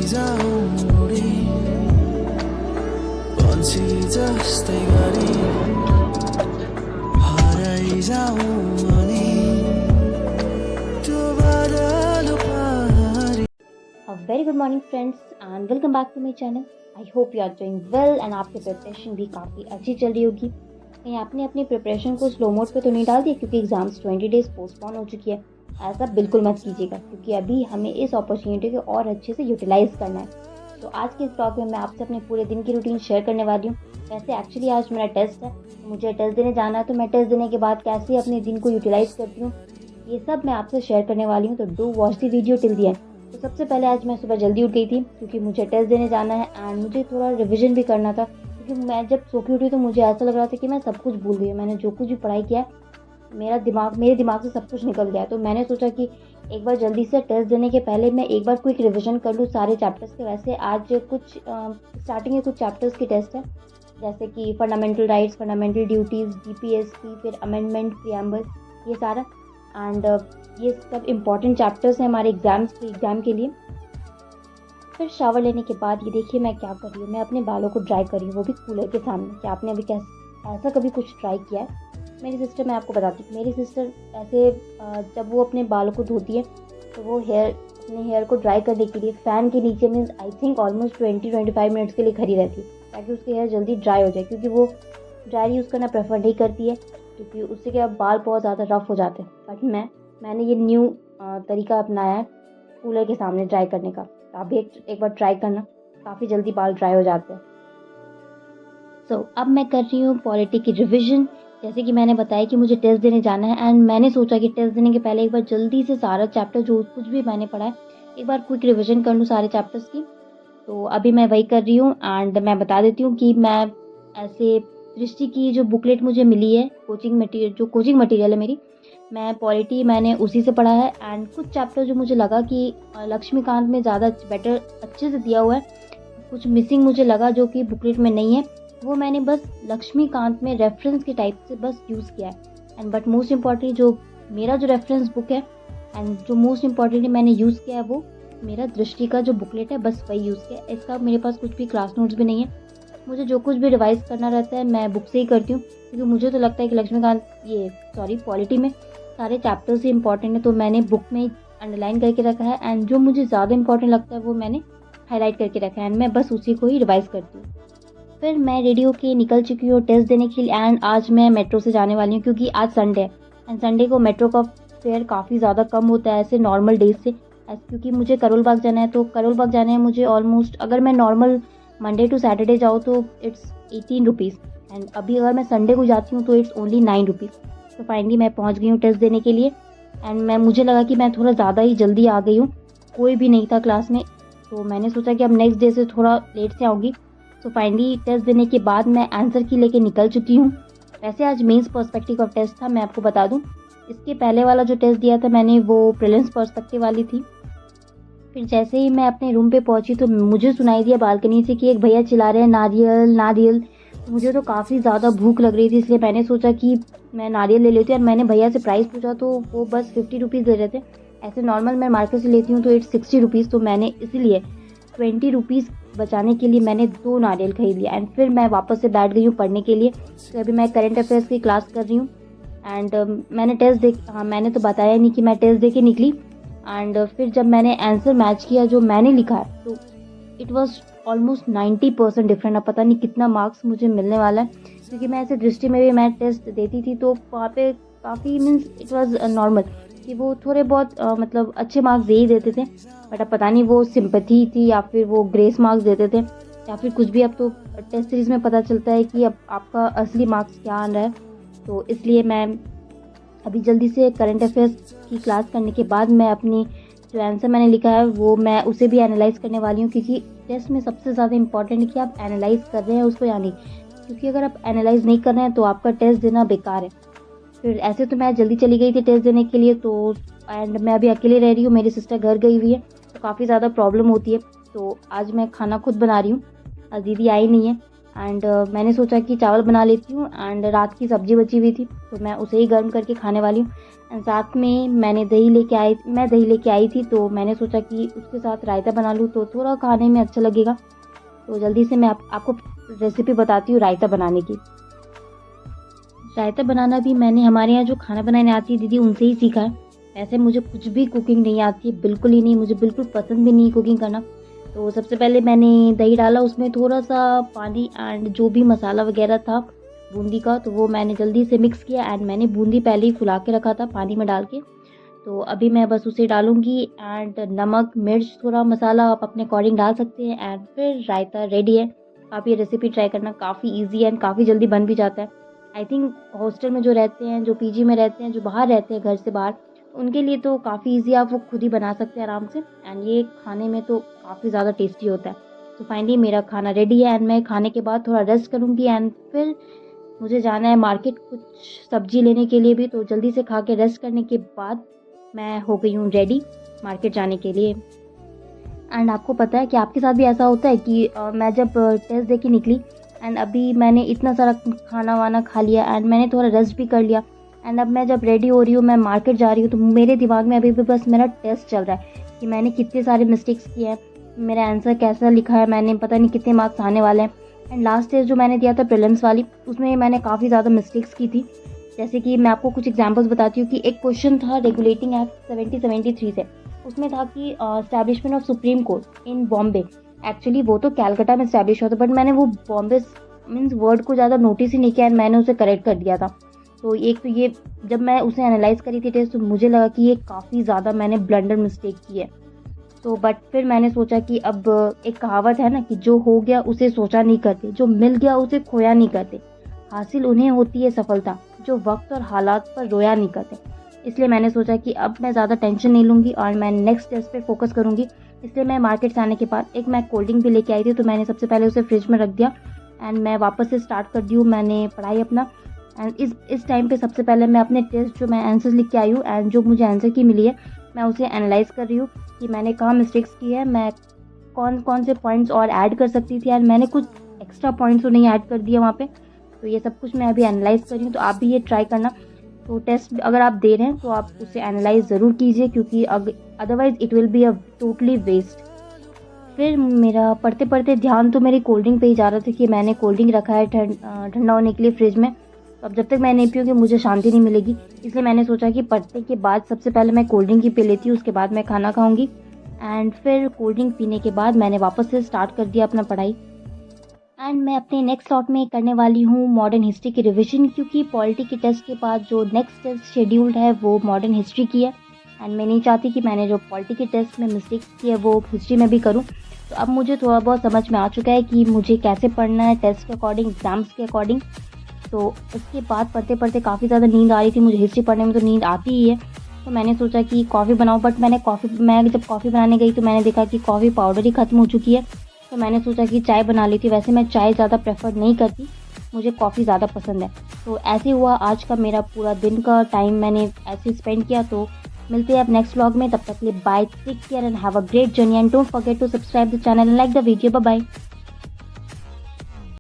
जाऊँ उडी पन्छी जस्तै गरी हराइ जाऊँ अनि त्यो बादल पारी। A very good morning friends and welcome back to my channel. I hope you are doing well and आपकी प्रिपरेशन भी काफ़ी अच्छी चल रही होगी। कहीं आपने अपनी प्रिपरेशन को स्लो मोड पे तो नहीं डाल दिया क्योंकि एग्ज़ाम्स 20 डेज़ पोस्टपोन हो चुकी है। ऐसा बिल्कुल मत कीजिएगा क्योंकि अभी हमें इस अपॉर्चुनिटी को और अच्छे से यूटिलाइज़ करना है। तो आज के इस ब्लॉग में मैं आपसे अपने पूरे दिन की रूटीन शेयर करने वाली हूँ। वैसे एक्चुअली आज मेरा टेस्ट है, तो मुझे टेस्ट देने जाना है, तो मैं टेस्ट देने के बाद कैसे अपने दिन को यूटिलाइज़ करती हूँ ये सब मैं आपसे शेयर करने वाली हूँ। तो do watch the video till the end. तो सबसे पहले आज मैं सुबह जल्दी उठ गई थी क्योंकि मुझे टेस्ट देने जाना है एंड मुझे थोड़ा रिवीजन भी करना था क्योंकि मैं जब सो के उठी तो मुझे ऐसा लग रहा था कि मैं सब कुछ भूल गई हूँ। मैंने जो कुछ भी पढ़ाई किया मेरे दिमाग से सब कुछ निकल गया। तो मैंने सोचा कि एक बार जल्दी से टेस्ट देने के पहले मैं एक बार क्विक रिवीजन कर लूँ सारे चैप्टर्स के। वैसे आज कुछ स्टार्टिंग में कुछ चैप्टर्स की टेस्ट है जैसे कि fundamental rights, fundamental duties, GPSC, फिर अमेंडमेंट, प्रीएम्बल, ये सारा एंड ये सब इम्पॉर्टेंट चैप्टर्स हैं हमारे एग्ज़ाम के लिए। फिर शावर लेने के बाद ये देखिए मैं क्या कर रही हूँ, मैं अपने बालों को ड्राई कर रही हूँ, वो भी कूलर के सामने। क्या आपने अभी ऐसा कभी कुछ ट्राई किया है? मेरी सिस्टर, मैं आपको बताती हूँ, मेरी सिस्टर ऐसे जब वो अपने बालों को धोती है तो वो अपने हेयर को ड्राई करने के लिए फ़ैन के नीचे means I think almost 20-25 minutes के लिए खड़ी रहती है ताकि उसके हेयर जल्दी ड्राई हो जाए क्योंकि वो ड्राई यूज़ करना प्रेफर नहीं करती है क्योंकि उससे क्या बाल बहुत ज़्यादा रफ़ हो जाते हैं। बट मैंने ये न्यू तरीका अपनाया है कूलर के सामने ड्राई करने का। तो आप भी एक बार ट्राई करना, काफ़ी जल्दी बाल ड्राई हो जाते हैं। अब मैं कर रही हूँ पॉलिटी की रिवीजन। जैसे कि मैंने बताया कि मुझे टेस्ट देने जाना है एंड मैंने सोचा कि टेस्ट देने के पहले एक बार जल्दी से सारा चैप्टर जो कुछ भी मैंने पढ़ा है एक बार क्विक रिवीजन कर लूँ सारे चैप्टर्स की। तो अभी मैं वही कर रही हूँ एंड मैं बता देती हूँ कि मैं ऐसे दृष्टि की जो बुकलेट मुझे मिली है कोचिंग मटेरियल है मेरी, मैं पॉलिटी मैंने उसी से पढ़ा है एंड कुछ चैप्टर जो मुझे लगा कि लक्ष्मीकांत में ज़्यादा बेटर अच्छे से दिया हुआ है, कुछ मिसिंग मुझे लगा जो कि बुकलेट में नहीं है, वो मैंने बस लक्ष्मीकांत में रेफरेंस के टाइप से बस यूज़ किया है। एंड बट मोस्ट इम्पॉर्टेंट जो मेरा जो रेफरेंस बुक है एंड जो मोस्ट इम्पॉर्टेंटली मैंने यूज़ किया है वो मेरा दृष्टि का जो बुकलेट है, बस वही यूज़ किया। इसका मेरे पास कुछ भी क्लास नोट्स भी नहीं है। मुझे जो कुछ भी रिवाइज़ करना रहता है मैं बुक से ही करती हूँ क्योंकि मुझे तो लगता है कि पॉलिटी में सारे चैप्टर्स ही इंपॉर्टेंट है, तो मैंने बुक में अंडरलाइन करके रखा है एंड जो मुझे ज़्यादा इंपॉर्टेंट लगता है वो मैंने हाईलाइट करके रखा है एंड मैं बस उसी को ही रिवाइज़ करती हूँ। फिर मैं रेडी होके निकल चुकी हूँ टेस्ट देने के लिए एंड आज मैं मेट्रो से जाने वाली हूँ क्योंकि आज संडे है एंड संडे को मेट्रो का फेयर काफ़ी ज़्यादा कम होता है ऐसे नॉर्मल डेज से। क्योंकि मुझे करोल बाग जाना है, तो करोल बाग जाने में मुझे ऑलमोस्ट, अगर मैं नॉर्मल मंडे टू सैटरडे जाऊँ तो इट्स 18 रुपीज़ एंड अभी अगर मैं संडे को जाती हूँ तो इट्स ओनली 9 रुपीज़। तो फाइनली मैं पहुँच गई हूँ टेस्ट देने के लिए एंड मुझे लगा कि मैं थोड़ा ज़्यादा ही जल्दी आ गई हूँ, कोई भी नहीं था क्लास में, तो मैंने सोचा कि अब नेक्स्ट डे से थोड़ा लेट से आऊँगी। तो फाइनली टेस्ट देने के बाद मैं आंसर की लेके निकल चुकी हूँ। वैसे आज मेंस पर्सपेक्टिव का टेस्ट था, मैं आपको बता दूँ। इसके पहले वाला जो टेस्ट दिया था मैंने वो प्रीलिम्स पर्सपेक्टिव वाली थी। फिर जैसे ही मैं अपने रूम पे पहुंची तो मुझे सुनाई दिया बालकनी से कि एक भैया चिल्ला रहे हैं नारियल नारियल। तो मुझे तो काफ़ी ज़्यादा भूख लग रही थी, इसलिए मैंने सोचा कि मैं नारियल ले लेती हूँ और मैंने भैया से प्राइस पूछा तो वो बस 50 रुपीज़ दे रहे थे। ऐसे नॉर्मल मैं मार्केट से लेती हूँ तो इट्स 60 रुपीज़, तो मैंने इसीलिए 20 रुपीज़ बचाने के लिए मैंने 2 नारियल खरीद लिया एंड फिर मैं वापस से बैठ गई हूँ पढ़ने के लिए। तो अभी मैं करंट अफेयर्स की क्लास कर रही हूँ एंड मैंने तो बताया नहीं कि मैं टेस्ट दे के निकली एंड फिर जब मैंने आंसर मैच किया जो मैंने लिखा है तो इट वाज ऑलमोस्ट 90% डिफरेंट। अब पता नहीं कितना मार्क्स मुझे मिलने वाला है क्योंकि मैं ऐसे दृष्टि में भी मैं टेस्ट देती थी तो वहाँ पे काफ़ी मीन्स इट वाज नॉर्मल कि वो थोड़े बहुत मतलब अच्छे मार्क्स दे ही देते थे। बट अब पता नहीं वो सिंपैथी थी या फिर वो ग्रेस मार्क्स देते थे या फिर कुछ भी। अब तो टेस्ट सीरीज़ में पता चलता है कि अब आपका असली मार्क्स क्या आ रहा है। तो इसलिए मैं अभी जल्दी से करंट अफेयर्स की क्लास करने के बाद मैं अपनी जो आंसर मैंने लिखा है वो मैं उसे भी एनालाइज़ करने वाली हूँ क्योंकि टेस्ट में सबसे ज़्यादा इंपॉर्टेंट है कि आप एनालाइज़ कर रहे हैं उसको या नहीं, क्योंकि अगर आप एनालाइज़ नहीं कर रहे हैं तो आपका टेस्ट देना बेकार है। फिर ऐसे तो मैं जल्दी चली गई थी टेस्ट देने के लिए तो एंड मैं अभी अकेले रह रही हूँ, मेरी सिस्टर घर गई हुई है तो काफ़ी ज़्यादा प्रॉब्लम होती है। तो आज मैं खाना खुद बना रही हूँ, आज दीदी आई नहीं है एंड मैंने सोचा कि चावल बना लेती हूँ एंड रात की सब्ज़ी बची हुई थी तो मैं उसे ही गर्म करके खाने वाली हूँ। एंड साथ में मैं दही लेके आई थी तो मैंने सोचा कि उसके साथ रायता बना लूँ तो थोड़ा खाने में अच्छा लगेगा। तो जल्दी से मैं आपको रेसिपी बताती हूँ रायता बनाने की। रायता बनाना भी मैंने हमारे यहाँ जो खाना बनाने आती है दीदी उनसे ही सीखा है। ऐसे मुझे कुछ भी कुकिंग नहीं आती है, बिल्कुल ही नहीं, मुझे बिल्कुल पसंद भी नहीं कुकिंग करना। तो सबसे पहले मैंने दही डाला, उसमें थोड़ा-सा पानी एंड जो भी मसाला वगैरह था बूंदी का, तो वो मैंने जल्दी से मिक्स किया एंड मैंने बूंदी पहले ही फुला के रखा था पानी में डाल के। तो अभी मैं बस उसे डालूँगी एंड नमक, मिर्च, थोड़ा मसाला आप अपने अकॉर्डिंग डाल सकते हैं एंड फिर रायता रेडी है। आप ये रेसिपी ट्राई करना, काफ़ी ईज़ी है एंड काफ़ी जल्दी बन भी जाता है। आई थिंक हॉस्टल में जो रहते हैं, जो पीजी में रहते हैं, जो बाहर रहते हैं घर से बाहर, उनके लिए तो काफ़ी ईज़ी, आप वो खुद ही बना सकते हैं आराम से एंड ये खाने में तो काफ़ी ज़्यादा टेस्टी होता है। तो फाइनली मेरा खाना रेडी है एंड मैं खाने के बाद थोड़ा रेस्ट करूँगी एंड फिर मुझे जाना है मार्केट कुछ सब्ज़ी लेने के लिए भी, तो जल्दी से खा के रेस्ट करने के बाद मैं हो गई हूँ रेडी मार्केट जाने के लिए। एंड आपको पता है कि आपके साथ भी ऐसा होता है कि मैं जब टेस्ट दे के निकली एंड अभी मैंने इतना सारा खाना वाना खा लिया एंड मैंने थोड़ा रेस्ट भी कर लिया एंड अब मैं जब रेडी हो रही हूँ, मैं मार्केट जा रही हूँ, तो मेरे दिमाग में अभी भी बस मेरा टेस्ट चल रहा है कि मैंने कितने सारे मिस्टेक्स किए हैं, मेरा आंसर कैसा लिखा है, मैंने पता नहीं कितने मार्क्स आने वाले हैं। एंड लास्ट टेस्ट जो मैंने दिया था प्रीलिम्स वाली, उसमें मैंने काफ़ी ज़्यादा मिस्टेक्स की थी। जैसे कि मैं आपको कुछ एग्जांपल्स बताती हूँ कि एक क्वेश्चन था रेगुलेटिंग एक्ट 7073 से, उसमें था कि establishment of supreme court in Bombay. Actually वो तो कैलकाटा में एस्टैब्लिश होता, बट मैंने वो बॉम्बे मीन्स वर्ड को ज़्यादा नोटिस ही नहीं किया एंड मैंने उसे करेक्ट कर दिया था। तो एक तो ये, जब मैं उसे एनालाइज करी थी टेस्ट, तो मुझे लगा कि ये काफ़ी ज़्यादा मैंने ब्लंडर मिस्टेक की है। तो बट फिर मैंने सोचा कि अब एक कहावत है ना कि जो हो गया उसे सोचा नहीं करते, जो मिल गया उसे खोया नहीं करते, हासिल उन्हें होती है सफलता जो वक्त और हालात पर रोया नहीं करते। इसलिए मैंने सोचा कि अब मैं ज़्यादा टेंशन नहीं लूँगी और मैं नेक्स्ट टेस्ट पे फोकस करूँगी। इसलिए मैं मार्केट से आने के बाद एक मैं कोल्ड ड्रिंक भी लेके आई थी, तो मैंने सबसे पहले उसे फ्रिज में रख दिया एंड मैं वापस से स्टार्ट कर दी हूँ मैंने पढ़ाई अपना। एंड इस टाइम पे सबसे पहले मैं अपने टेस्ट जो मैं आंसर्स लिख के आई हूँ एंड जो मुझे आंसर की मिली है, मैं उसे एनालाइज कर रही हूँ कि मैंने कहाँ मिस्टेक्स की है, मैं कौन कौन से पॉइंट्स और ऐड कर सकती थी एंड मैंने कुछ एक्स्ट्रा पॉइंट्स तो नहीं ऐड कर दिया वहाँ पे। तो ये सब कुछ मैं अभी एनालाइज कर रही हूँ, तो आप भी ये ट्राई करना। तो टेस्ट अगर आप दे रहे हैं तो आप उसे एनालाइज ज़रूर कीजिए, क्योंकि otherwise it will be a totally waste. फिर मेरा पढ़ते पढ़ते ध्यान तो मेरी कोल्ड ड्रिंक पे ही जा रहा था कि मैंने कोल्ड ड्रिंक रखा है ठंडा होने के लिए फ्रिज में, तो अब जब तक मैं नहीं पीऊँगी मुझे शांति नहीं मिलेगी। इसलिए मैंने सोचा कि पढ़ने के बाद सबसे पहले मैं कोल्ड ड्रिंक ही पी लेती हूँ, उसके बाद मैं खाना खाऊँगी। एंड फिर कोल्ड ड्रिंक पीने के बाद मैंने वापस से स्टार्ट कर दिया अपना पढ़ाई। एंड मैं अपने नेक्स्ट स्लॉट में करने वाली हूँ मॉडर्न हिस्ट्री की रिवीजन, क्योंकि पॉलिटी के टेस्ट के बाद जो नेक्स्ट टेस्ट शेड्यूल्ड है वो मॉडर्न हिस्ट्री की है एंड मैं नहीं चाहती कि मैंने जो पॉलिटी के टेस्ट में मिस्टेक्स की है वो हिस्ट्री में भी करूँ। तो अब मुझे थोड़ा बहुत समझ में आ चुका है कि मुझे कैसे पढ़ना है टेस्ट के अकॉर्डिंग, एग्ज़ाम्स के अकॉर्डिंग। तो उसके बाद पढ़ते पढ़ते काफ़ी ज़्यादा नींद आ रही थी, मुझे हिस्ट्री पढ़ने में तो नींद आती ही है। तो मैंने सोचा कि कॉफ़ी बनाऊँ, बट मैं जब कॉफ़ी बनाने गई तो मैंने देखा कि कॉफ़ी पाउडर ही ख़त्म हो चुकी है। तो मैंने सोचा कि चाय बना लेती। वैसे मैं चाय ज़्यादा प्रेफर नहीं करती, मुझे कॉफ़ी ज़्यादा पसंद है। तो ऐसे हुआ आज का मेरा पूरा दिन का टाइम मैंने ऐसे स्पेंड किया। तो मिलते हैं अब नेक्स्ट व्लॉग में, तब तक के लिए bye, take care and have a great journey and don't forget to subscribe the channel and like the video. Bye bye.